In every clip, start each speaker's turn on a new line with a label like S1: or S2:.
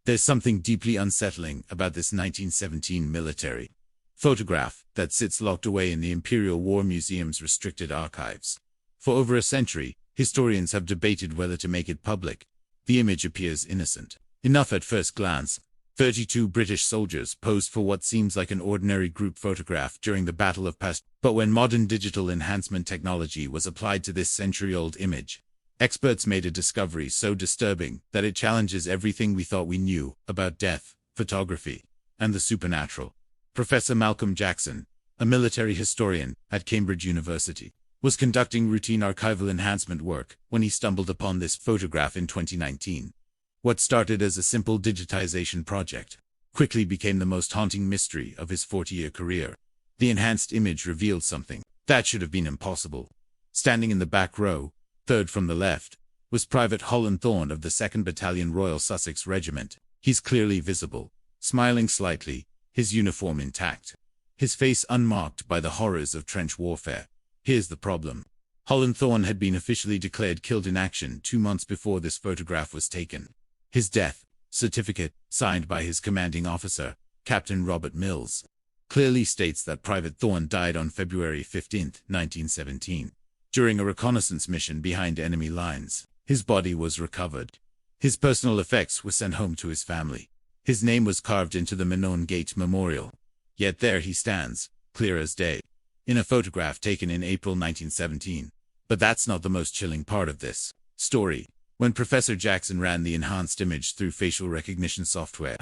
S1: There's something deeply unsettling about this 1917 military photograph that sits locked away in the Imperial War Museum's restricted archives. For over a century, historians have debated whether to make it public. The image appears innocent enough at first glance. 32 British soldiers posed for what seems like an ordinary group photograph during the Battle of Past. But when modern digital enhancement technology was applied to this century-old image, experts made a discovery so disturbing that it challenges everything we thought we knew about death, photography, and the supernatural. Professor Malcolm Jackson, a military historian at Cambridge University, was conducting routine archival enhancement work when he stumbled upon this photograph in 2019. What started as a simple digitization project quickly became the most haunting mystery of his 40-year career. The enhanced image revealed something that should have been impossible. Standing in the back row, third from the left, was Private Holland Thorne of the 2nd Battalion Royal Sussex Regiment. He's clearly visible, smiling slightly, his uniform intact, his face unmarked by the horrors of trench warfare. Here's the problem. Holland Thorne had been officially declared killed in action 2 months before this photograph was taken. His death certificate, signed by his commanding officer, Captain Robert Mills, clearly states that Private Thorne died on February 15, 1917. During a reconnaissance mission behind enemy lines, his body was recovered. His personal effects were sent home to his family. His name was carved into the Menon Gate Memorial. Yet there he stands, clear as day, in a photograph taken in April 1917. But that's not the most chilling part of this story. When Professor Jackson ran the enhanced image through facial recognition software,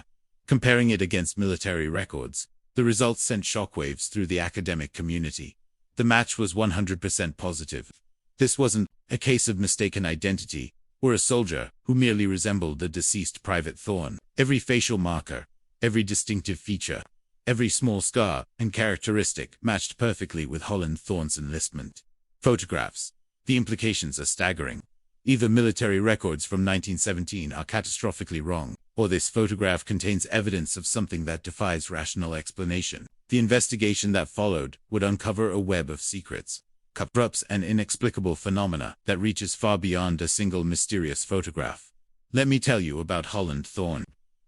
S1: comparing it against military records, the results sent shockwaves through the academic community. The match was 100% positive. This wasn't a case of mistaken identity, or a soldier who merely resembled the deceased Private Thorne. Every facial marker, every distinctive feature, every small scar and characteristic matched perfectly with Holland Thorne's enlistment photographs. The implications are staggering. Either military records from 1917 are catastrophically wrong, or this photograph contains evidence of something that defies rational explanation. The investigation that followed would uncover a web of secrets, cover-ups, and inexplicable phenomena that reaches far beyond a single mysterious photograph. Let me tell you about Holland Thorne.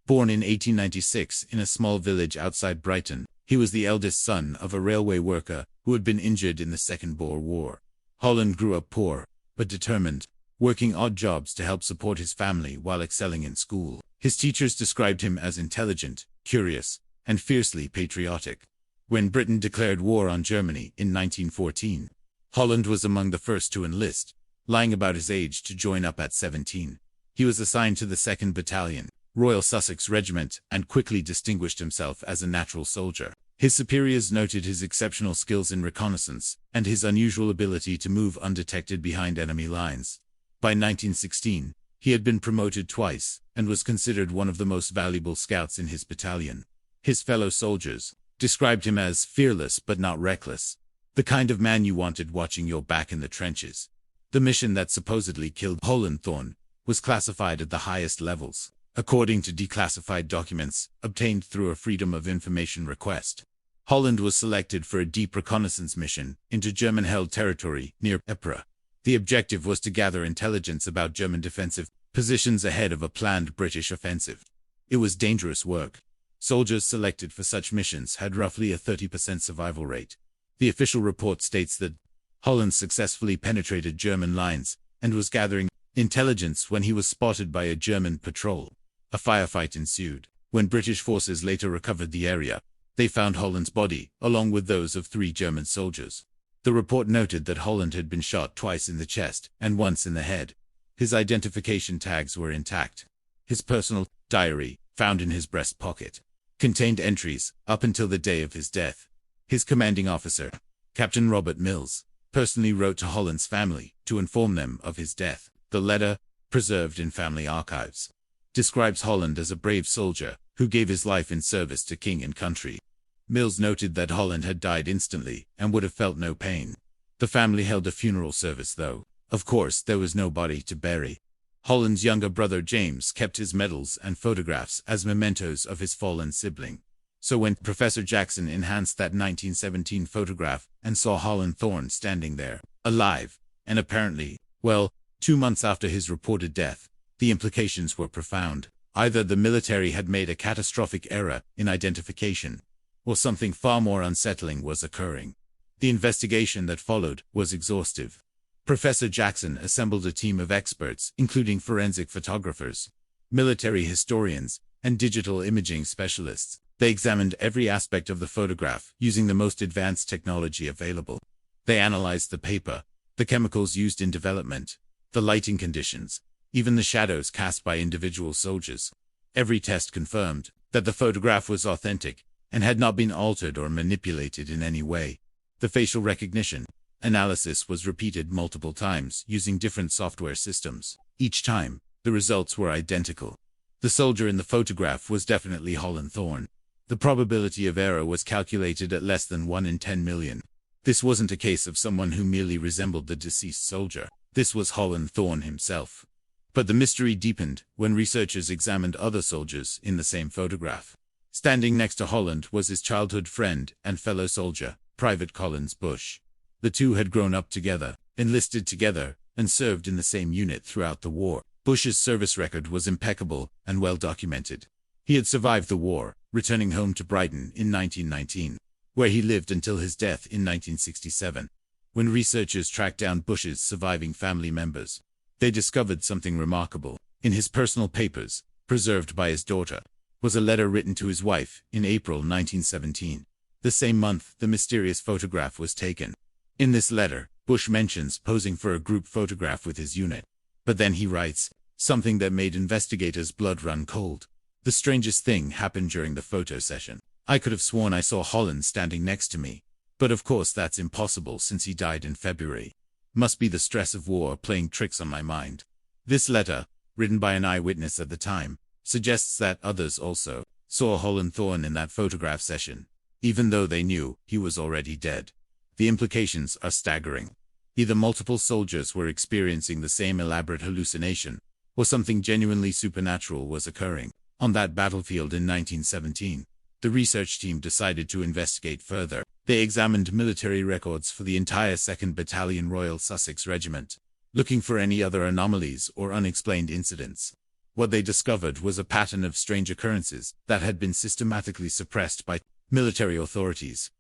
S1: Born in 1896 in a small village outside Brighton, he was the eldest son of a railway worker who had been injured in the Second Boer War. Holland grew up poor, but determined, working odd jobs to help support his family while excelling in school. His teachers described him as intelligent, curious, and fiercely patriotic. When Britain declared war on Germany in 1914, Holland was among the first to enlist, lying about his age to join up at 17. He was assigned to the 2nd Battalion, Royal Sussex Regiment, and quickly distinguished himself as a natural soldier. His superiors noted his exceptional skills in reconnaissance and his unusual ability to move undetected behind enemy lines. By 1916, he had been promoted twice and was considered one of the most valuable scouts in his battalion. His fellow soldiers described him as fearless but not reckless, the kind of man you wanted watching your back in the trenches. The mission that supposedly killed Holland Thorne was classified at the highest levels, according to declassified documents obtained through a Freedom of Information request. Holland was selected for a deep reconnaissance mission into German-held territory near Ypres. The objective was to gather intelligence about German defensive positions ahead of a planned British offensive. It was dangerous work. Soldiers selected for such missions had roughly a 30% survival rate. The official report states that Holland successfully penetrated German lines and was gathering intelligence when he was spotted by a German patrol. A firefight ensued. When British forces later recovered the area, they found Holland's body, along with those of 3 German soldiers. The report noted that Holland had been shot twice in the chest and once in the head. His identification tags were intact. His personal diary, found in his breast pocket, contained entries up until the day of his death. His commanding officer, Captain Robert Mills, personally wrote to Holland's family to inform them of his death. The letter, preserved in family archives, describes Holland as a brave soldier who gave his life in service to king and country. Mills noted that Holland had died instantly and would have felt no pain. The family held a funeral service though. Of course, there was no body to bury. Holland's younger brother James kept his medals and photographs as mementos of his fallen sibling. So when Professor Jackson enhanced that 1917 photograph and saw Holland Thorne standing there, alive, and apparently, well, 2 months after his reported death, the implications were profound. Either the military had made a catastrophic error in identification, or something far more unsettling was occurring. The investigation that followed was exhaustive. Professor Jackson assembled a team of experts, including forensic photographers, military historians, and digital imaging specialists. They examined every aspect of the photograph using the most advanced technology available. They analyzed the paper, the chemicals used in development, the lighting conditions, even the shadows cast by individual soldiers. Every test confirmed that the photograph was authentic and had not been altered or manipulated in any way. The facial recognition analysis was repeated multiple times using different software systems. Each time, the results were identical. The soldier in the photograph was definitely Holland Thorne. The probability of error was calculated at less than 1 in 10 million. This wasn't a case of someone who merely resembled the deceased soldier. This was Holland Thorne himself. But the mystery deepened when researchers examined other soldiers in the same photograph. Standing next to Holland was his childhood friend and fellow soldier, Private Collins Bush. The two had grown up together, enlisted together, and served in the same unit throughout the war. Bush's service record was impeccable and well documented. He had survived the war, returning home to Brighton in 1919, where he lived until his death in 1967. When researchers tracked down Bush's surviving family members, they discovered something remarkable. In his personal papers, preserved by his daughter, was a letter written to his wife in April 1917. The same month, the mysterious photograph was taken. In this letter, Bush mentions posing for a group photograph with his unit. But then he writes something that made investigators' blood run cold. The strangest thing happened during the photo session. I could have sworn I saw Holland standing next to me. But of course that's impossible since he died in February. Must be the stress of war playing tricks on my mind. This letter, written by an eyewitness at the time, suggests that others also saw Holland Thorne in that photograph session, even though they knew he was already dead. The implications are staggering. Either multiple soldiers were experiencing the same elaborate hallucination, or something genuinely supernatural was occurring. On that battlefield in 1917, the research team decided to investigate further. They examined military records for the entire 2nd Battalion Royal Sussex Regiment, looking for any other anomalies or unexplained incidents. What they discovered was a pattern of strange occurrences that had been systematically suppressed by military authorities.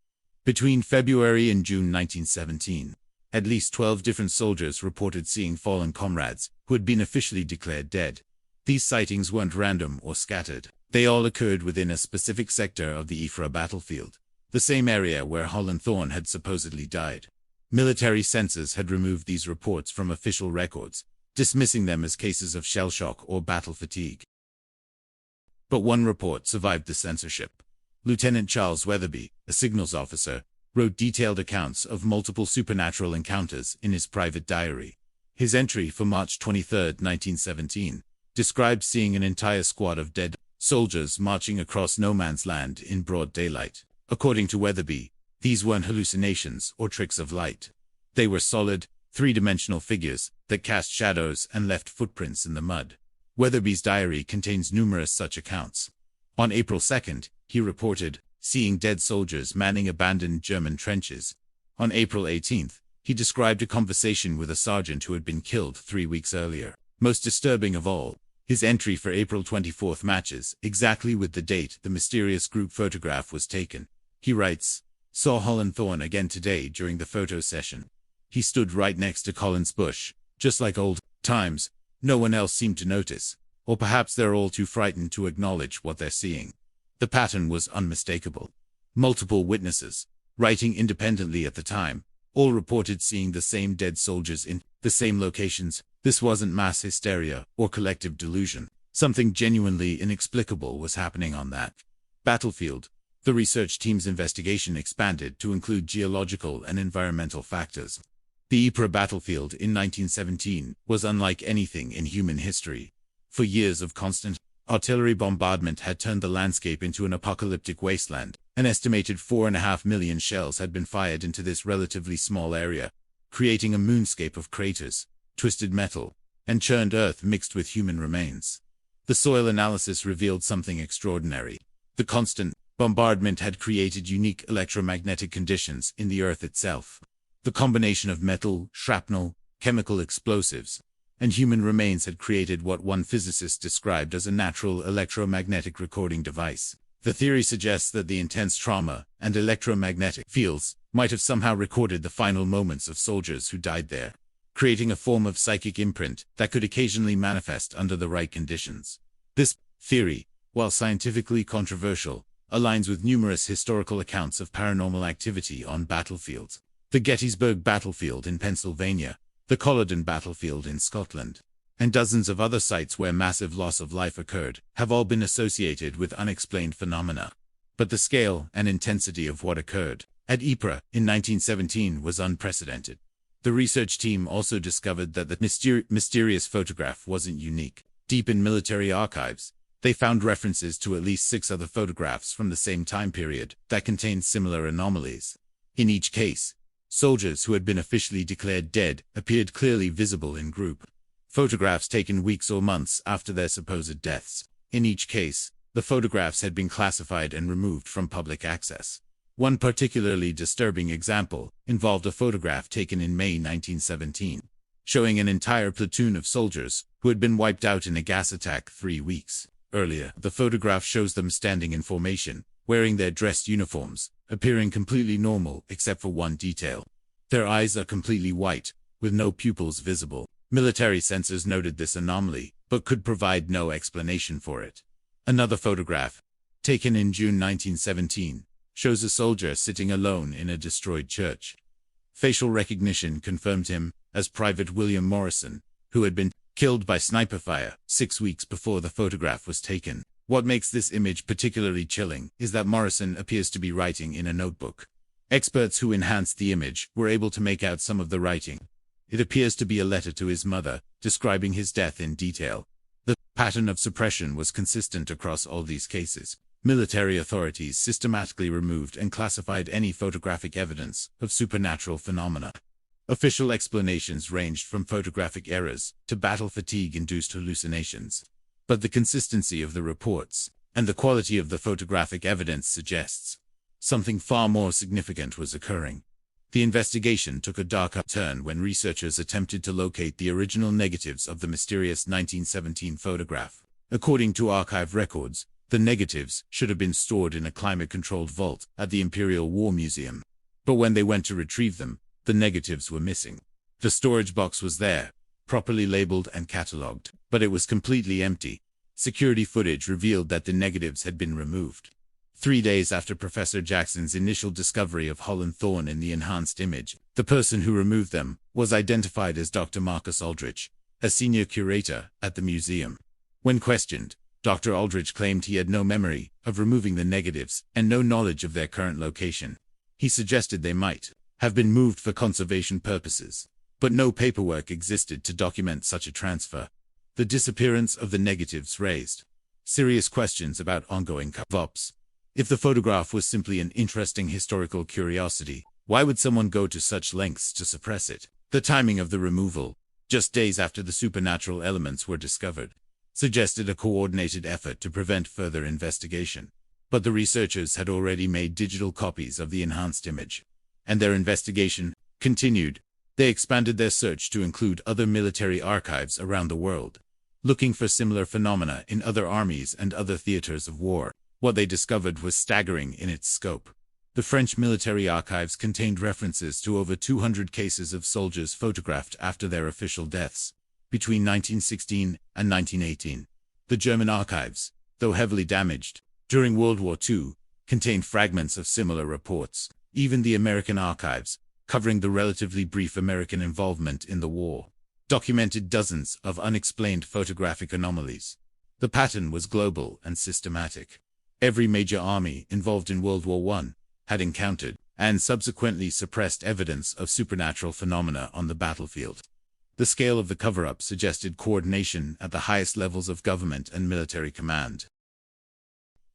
S1: Between February and June 1917, at least 12 different soldiers reported seeing fallen comrades who had been officially declared dead. These sightings weren't random or scattered. They all occurred within a specific sector of the Ypres battlefield, the same area where Holland Thorne had supposedly died. Military censors had removed these reports from official records, dismissing them as cases of shell shock or battle fatigue. But one report survived the censorship. Lieutenant Charles Weatherby, a signals officer, wrote detailed accounts of multiple supernatural encounters in his private diary. His entry for March 23, 1917, described seeing an entire squad of dead soldiers marching across no man's land in broad daylight. According to Weatherby, these weren't hallucinations or tricks of light. They were solid, three-dimensional figures that cast shadows and left footprints in the mud. Weatherby's diary contains numerous such accounts. On April 2nd, he reported seeing dead soldiers manning abandoned German trenches. On April 18th, he described a conversation with a sergeant who had been killed 3 weeks earlier. Most disturbing of all, his entry for April 24th matches exactly with the date the mysterious group photograph was taken. He writes, "Saw Holland Thorne again today during the photo session. He stood right next to Collins Bush, just like old times. No one else seemed to notice, or perhaps they're all too frightened to acknowledge what they're seeing." The pattern was unmistakable. Multiple witnesses, writing independently at the time, all reported seeing the same dead soldiers in the same locations. This wasn't mass hysteria or collective delusion. Something genuinely inexplicable was happening on that battlefield. The research team's investigation expanded to include geological and environmental factors. The Ypres battlefield in 1917 was unlike anything in human history. For years of constant artillery bombardment had turned the landscape into an apocalyptic wasteland. An estimated 4.5 million shells had been fired into this relatively small area, creating a moonscape of craters, twisted metal, and churned earth mixed with human remains. The soil analysis revealed something extraordinary. The constant bombardment had created unique electromagnetic conditions in the earth itself. The combination of metal, shrapnel, chemical explosives, and human remains had created what one physicist described as a natural electromagnetic recording device. The theory suggests that the intense trauma and electromagnetic fields might have somehow recorded the final moments of soldiers who died there, creating a form of psychic imprint that could occasionally manifest under the right conditions. This theory, while scientifically controversial, aligns with numerous historical accounts of paranormal activity on battlefields. The Gettysburg Battlefield in Pennsylvania, the Culloden Battlefield in Scotland, and dozens of other sites where massive loss of life occurred have all been associated with unexplained phenomena. But the scale and intensity of what occurred at Ypres in 1917 was unprecedented. The research team also discovered that the mysterious photograph wasn't unique. Deep in military archives, they found references to at least 6 other photographs from the same time period that contained similar anomalies. In each case, soldiers who had been officially declared dead appeared clearly visible in group. Photographs taken weeks or months after their supposed deaths. In each case, the photographs had been classified and removed from public access. One particularly disturbing example involved a photograph taken in May 1917, showing an entire platoon of soldiers who had been wiped out in a gas attack 3 weeks earlier. The photograph shows them standing in formation, wearing their dress uniforms, appearing completely normal except for one detail. Their eyes are completely white, with no pupils visible. Military censors noted this anomaly, but could provide no explanation for it. Another photograph, taken in June 1917, shows a soldier sitting alone in a destroyed church. Facial recognition confirmed him as Private William Morrison, who had been killed by sniper fire 6 weeks before the photograph was taken. What makes this image particularly chilling is that Morrison appears to be writing in a notebook. Experts who enhanced the image were able to make out some of the writing. It appears to be a letter to his mother, describing his death in detail. The pattern of suppression was consistent across all these cases. Military authorities systematically removed and classified any photographic evidence of supernatural phenomena. Official explanations ranged from photographic errors to battle fatigue-induced hallucinations. But the consistency of the reports and the quality of the photographic evidence suggests something far more significant was occurring. The investigation took a darker turn when researchers attempted to locate the original negatives of the mysterious 1917 photograph. According to archive records, the negatives should have been stored in a climate-controlled vault at the Imperial War Museum. But when they went to retrieve them, the negatives were missing. The storage box was there, properly labeled and catalogued, but it was completely empty. Security footage revealed that the negatives had been removed. 3 days after Professor Jackson's initial discovery of Holland Thorne in the enhanced image, the person who removed them was identified as Dr. Marcus Aldrich, a senior curator at the museum. When questioned, Dr. Aldrich claimed he had no memory of removing the negatives and no knowledge of their current location. He suggested they might have been moved for conservation purposes, but no paperwork existed to document such a transfer. The disappearance of the negatives raised serious questions about ongoing cover-ups. If the photograph was simply an interesting historical curiosity, why would someone go to such lengths to suppress it? The timing of the removal, just days after the supernatural elements were discovered, suggested a coordinated effort to prevent further investigation. But the researchers had already made digital copies of the enhanced image, and their investigation continued. They expanded their search to include other military archives around the world, looking for similar phenomena in other armies and other theaters of war. What they discovered was staggering in its scope. The French military archives contained references to over 200 cases of soldiers photographed after their official deaths, between 1916 and 1918. The German archives, though heavily damaged during World War II, contained fragments of similar reports. Even the American archives, covering the relatively brief American involvement in the war, documented dozens of unexplained photographic anomalies. The pattern was global and systematic. Every major army involved in World War I had encountered and subsequently suppressed evidence of supernatural phenomena on the battlefield. The scale of the cover-up suggested coordination at the highest levels of government and military command.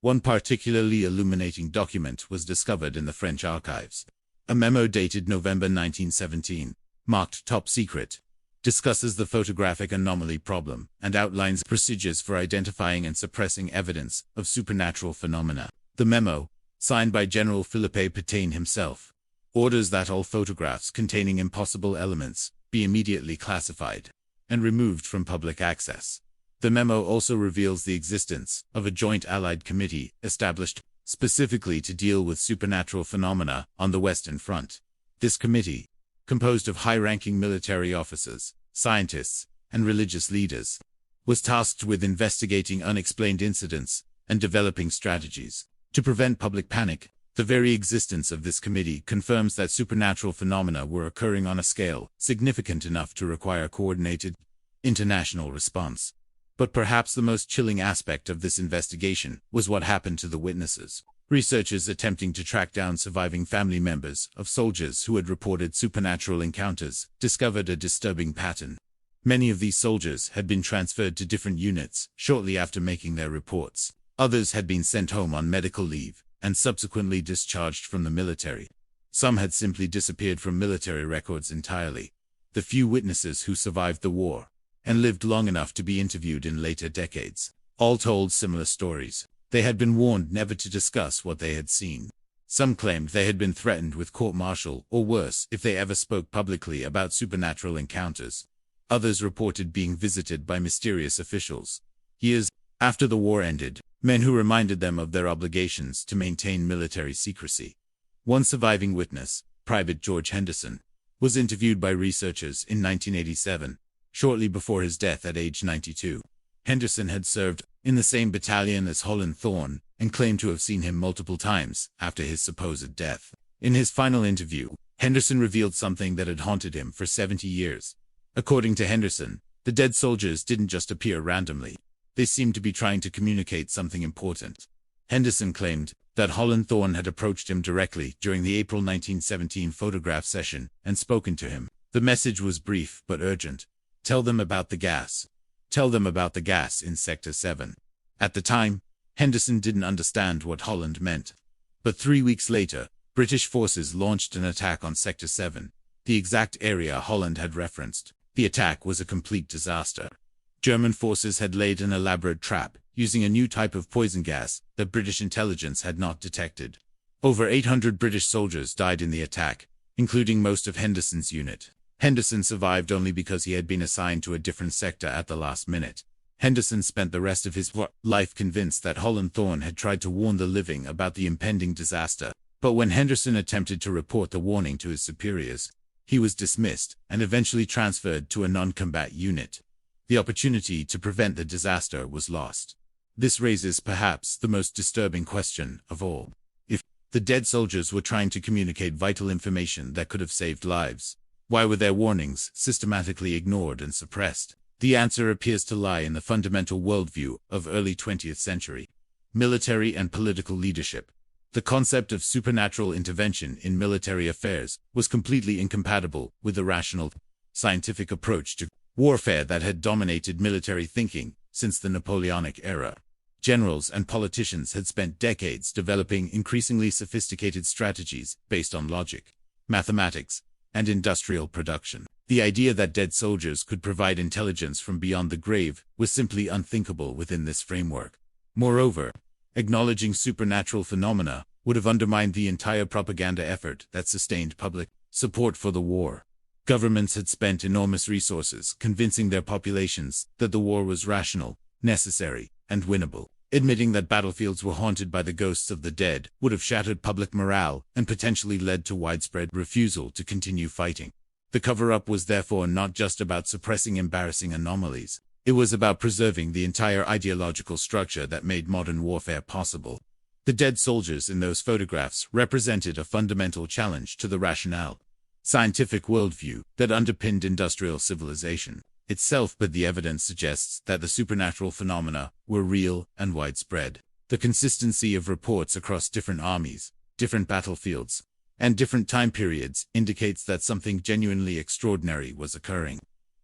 S1: One particularly illuminating document was discovered in the French archives. A memo dated November 1917, marked top secret, discusses the photographic anomaly problem and outlines procedures for identifying and suppressing evidence of supernatural phenomena. The memo, signed by General Philippe Pétain himself, orders that all photographs containing impossible elements be immediately classified. and removed from public access. The memo also reveals the existence of a joint Allied committee established specifically to deal with supernatural phenomena on the Western Front. This committee, composed of high-ranking military officers, scientists, and religious leaders, was tasked with investigating unexplained incidents and developing strategies to prevent public panic. The very existence of this committee confirms that supernatural phenomena were occurring on a scale significant enough to require a coordinated international response. But perhaps the most chilling aspect of this investigation was what happened to the witnesses. Researchers attempting to track down surviving family members of soldiers who had reported supernatural encounters discovered a disturbing pattern. Many of these soldiers had been transferred to different units shortly after making their reports. Others had been sent home on medical leave and subsequently discharged from the military. Some had simply disappeared from military records entirely. The few witnesses who survived the war and lived long enough to be interviewed in later decades all told similar stories. They had been warned never to discuss what they had seen. Some claimed they had been threatened with court-martial or worse if they ever spoke publicly about supernatural encounters. Others reported being visited by mysterious officials. Years after the war ended, men who reminded them of their obligations to maintain military secrecy. One surviving witness, Private George Henderson, was interviewed by researchers in 1987, shortly before his death at age 92. Henderson had served in the same battalion as Holland Thorne and claimed to have seen him multiple times after his supposed death. In his final interview, Henderson revealed something that had haunted him for 70 years. According to Henderson, the dead soldiers didn't just appear randomly. They seemed to be trying to communicate something important. Henderson claimed that Holland Thorne had approached him directly during the April 1917 photograph session and spoken to him. The message was brief but urgent. Tell them about the gas. Tell them about the gas in Sector 7. At the time, Henderson didn't understand what Holland meant. But 3 weeks later, British forces launched an attack on Sector 7, the exact area Holland had referenced. The attack was a complete disaster. German forces had laid an elaborate trap, using a new type of poison gas that British intelligence had not detected. Over 800 British soldiers died in the attack, including most of Henderson's unit. Henderson survived only because he had been assigned to a different sector at the last minute. Henderson spent the rest of his life convinced that Holland Thorne had tried to warn the living about the impending disaster. But when Henderson attempted to report the warning to his superiors, he was dismissed and eventually transferred to a non-combat unit. The opportunity to prevent the disaster was lost. This raises perhaps the most disturbing question of all. If the dead soldiers were trying to communicate vital information that could have saved lives, why were their warnings systematically ignored and suppressed? The answer appears to lie in the fundamental worldview of early 20th century military and political leadership. The concept of supernatural intervention in military affairs was completely incompatible with the rational, scientific approach to warfare that had dominated military thinking since the Napoleonic era. Generals and politicians had spent decades developing increasingly sophisticated strategies based on logic, mathematics, and industrial production. The idea that dead soldiers could provide intelligence from beyond the grave was simply unthinkable within this framework. Moreover, acknowledging supernatural phenomena would have undermined the entire propaganda effort that sustained public support for the war. Governments had spent enormous resources convincing their populations that the war was rational, necessary, and winnable. Admitting that battlefields were haunted by the ghosts of the dead would have shattered public morale and potentially led to widespread refusal to continue fighting. The cover-up was therefore not just about suppressing embarrassing anomalies. It was about preserving the entire ideological structure that made modern warfare possible. The dead soldiers in those photographs represented a fundamental challenge to the rationale, scientific worldview that underpinned industrial civilization itself, but the evidence suggests that the supernatural phenomena were real and widespread. The consistency of reports across different armies, different battlefields, and different time periods indicates that something genuinely extraordinary was occurring.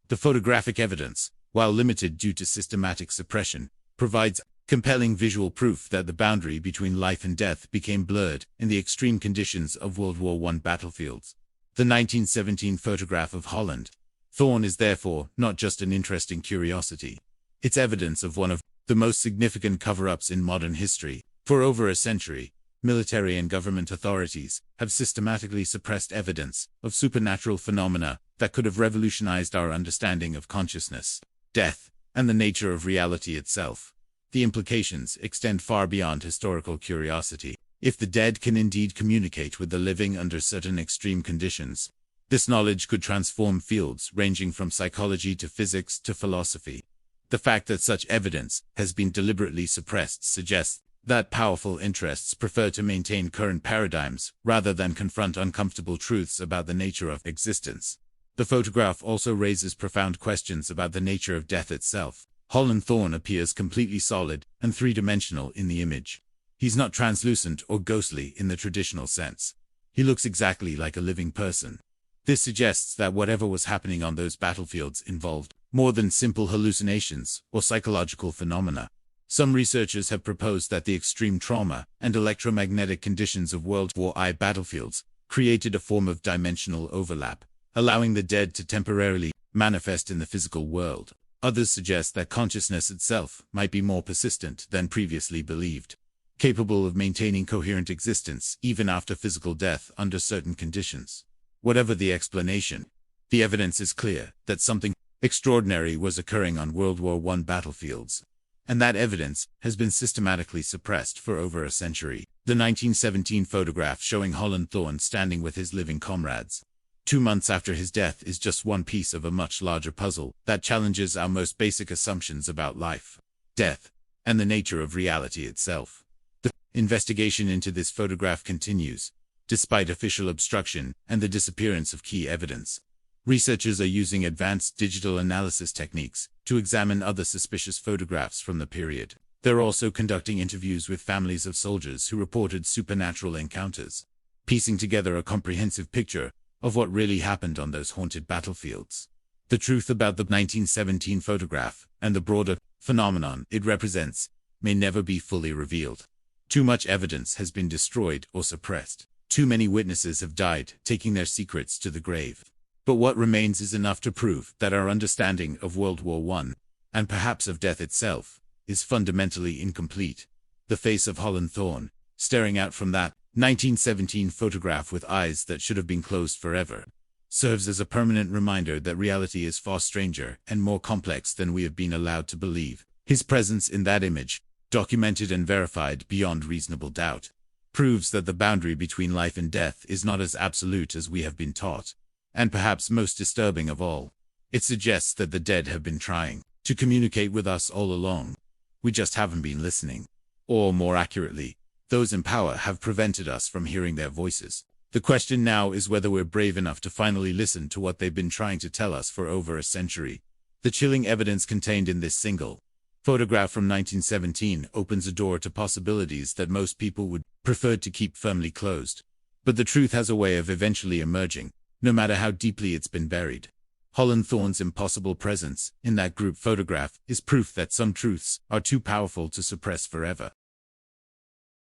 S1: The photographic evidence, while limited due to systematic suppression, provides compelling visual proof that the boundary between life and death became blurred in the extreme conditions of World War I battlefields. The 1917 photograph of Holland Thorne is therefore not just an interesting curiosity. It's evidence of one of the most significant cover-ups in modern history. For over a century, military and government authorities have systematically suppressed evidence of supernatural phenomena that could have revolutionized our understanding of consciousness, death, and the nature of reality itself. The implications extend far beyond historical curiosity. If the dead can indeed communicate with the living under certain extreme conditions, this knowledge could transform fields ranging from psychology to physics to philosophy. The fact that such evidence has been deliberately suppressed suggests that powerful interests prefer to maintain current paradigms rather than confront uncomfortable truths about the nature of existence. The photograph also raises profound questions about the nature of death itself. Holland Thorne appears completely solid and three-dimensional in the image. He's not translucent or ghostly in the traditional sense. He looks exactly like a living person. This suggests that whatever was happening on those battlefields involved more than simple hallucinations or psychological phenomena. Some researchers have proposed that the extreme trauma and electromagnetic conditions of World War I battlefields created a form of dimensional overlap, allowing the dead to temporarily manifest in the physical world. Others suggest that consciousness itself might be more persistent than previously believed, capable of maintaining coherent existence even after physical death under certain conditions. Whatever the explanation, the evidence is clear that something extraordinary was occurring on World War I battlefields, and that evidence has been systematically suppressed for over a century. The 1917 photograph showing Holland Thorne standing with his living comrades 2 months after his death is just one piece of a much larger puzzle that challenges our most basic assumptions about life, death, and the nature of reality itself. The investigation into this photograph continues, despite official obstruction and the disappearance of key evidence. Researchers are using advanced digital analysis techniques to examine other suspicious photographs from the period. They're also conducting interviews with families of soldiers who reported supernatural encounters, piecing together a comprehensive picture of what really happened on those haunted battlefields. The truth about the 1917 photograph and the broader phenomenon it represents may never be fully revealed. Too much evidence has been destroyed or suppressed. Too many witnesses have died, taking their secrets to the grave. But what remains is enough to prove that our understanding of World War I, and perhaps of death itself, is fundamentally incomplete. The face of Holland Thorne, staring out from that 1917 photograph with eyes that should have been closed forever, serves as a permanent reminder that reality is far stranger and more complex than we have been allowed to believe. His presence in that image, documented and verified beyond reasonable doubt, proves that the boundary between life and death is not as absolute as we have been taught. And perhaps most disturbing of all, it suggests that the dead have been trying to communicate with us all along. We just haven't been listening. Or more accurately, those in power have prevented us from hearing their voices. The question now is whether we're brave enough to finally listen to what they've been trying to tell us for over a century. The chilling evidence contained in this single photograph from 1917 opens a door to possibilities that most people would prefer to keep firmly closed. But the truth has a way of eventually emerging, no matter how deeply it's been buried. Holland Thorne's impossible presence in that group photograph is proof that some truths are too powerful to suppress forever.